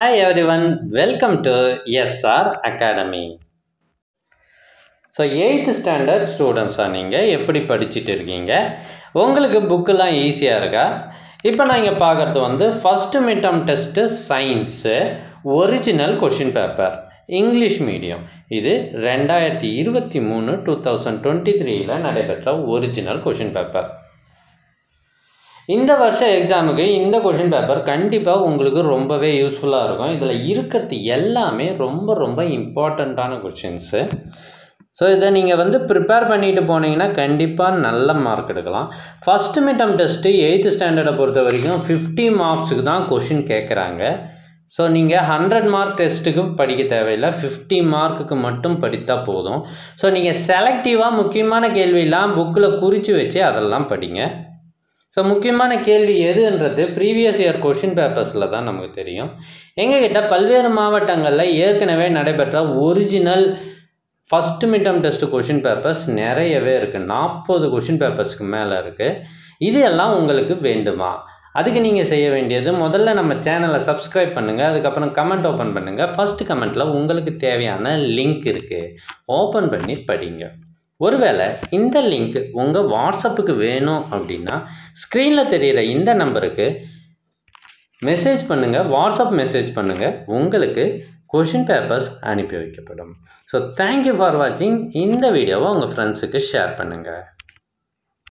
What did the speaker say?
Hi everyone, welcome to SR Academy. So 8th standard ஸ்டூடெண்ட்ஸாக நீங்கள் எப்படி படிச்சுட்டு இருக்கீங்க? உங்களுக்கு புக்கெலாம் ஈஸியாக இருக்கா? இப்போ நான் இங்கே பார்க்குறது first mid term test science original question paper English medium. இது 2023 நடைபெற்ற ஒரிஜினல் கொஷின் பேப்பர். இந்த வருஷம் எக்ஸாமுக்கு இந்த கொஷின் பேப்பர் கண்டிப்பாக உங்களுக்கு ரொம்பவே யூஸ்ஃபுல்லாக இருக்கும். இதில் இருக்கிறது எல்லாமே ரொம்ப இம்பார்ட்டண்ட்டான கொஷின்ஸு. ஸோ இதை நீங்கள் ப்ரிப்பேர் பண்ணிட்டு போனீங்கன்னா கண்டிப்பாக நல்ல மார்க் எடுக்கலாம். First mid term test 8th ஸ்டாண்டர்டை பொறுத்த வரைக்கும் 50 மார்க்ஸுக்கு தான் கொஷின் கேட்குறாங்க. ஸோ நீங்கள் 100 மார்க் டெஸ்ட்டுக்கு படிக்க தேவையில்லை, 50 மார்க்குக்கு மட்டும் படித்தால் போதும். ஸோ நீங்கள் செலக்டிவாக முக்கியமான கேள்வியெல்லாம் புக்கில் குறித்து வச்சு அதெல்லாம் படிங்க. ஸோ முக்கியமான கேள்வி எதுன்றது ப்ரீவியஸ் இயர் கொஷின் பேப்பர்ஸில் தான் நமக்கு தெரியும். எங்ககிட்ட பல்வேறு மாவட்டங்களில் ஏற்கனவே நடைபெற்ற original first mid term test question papers நிறையவே இருக்குது. 40 கொஷின் பேப்பர்ஸ்க்கு மேலே இருக்குது. இது எல்லாம் உங்களுக்கு வேண்டுமா? அதுக்கு நீங்கள் செய்ய வேண்டியது முதல்ல நம்ம சேனலை சப்ஸ்கிரைப் பண்ணுங்கள், அதுக்கப்புறம் கமெண்ட் ஓப்பன் பண்ணுங்கள். ஃபஸ்ட்டு கமெண்ட்டில் உங்களுக்கு தேவையான லிங்க் இருக்குது, ஓப்பன் பண்ணி படிங்க. ஒருவேளை இந்த லிங்க் உங்கள் வாட்ஸ்அப்புக்கு வேணும் அப்படின்னா ஸ்க்ரீனில் தெரிகிற இந்த நம்பருக்கு மெசேஜ் பண்ணுங்கள், வாட்ஸ்அப் மெசேஜ் பண்ணுங்கள், உங்களுக்கு கொஷின் பேப்பர்ஸ் அனுப்பி வைக்கப்படும். ஸோ தேங்க்யூ ஃபார் வாட்சிங். இந்த வீடியோவை உங்கள் ஃப்ரெண்ட்ஸுக்கு ஷேர் பண்ணுங்கள்.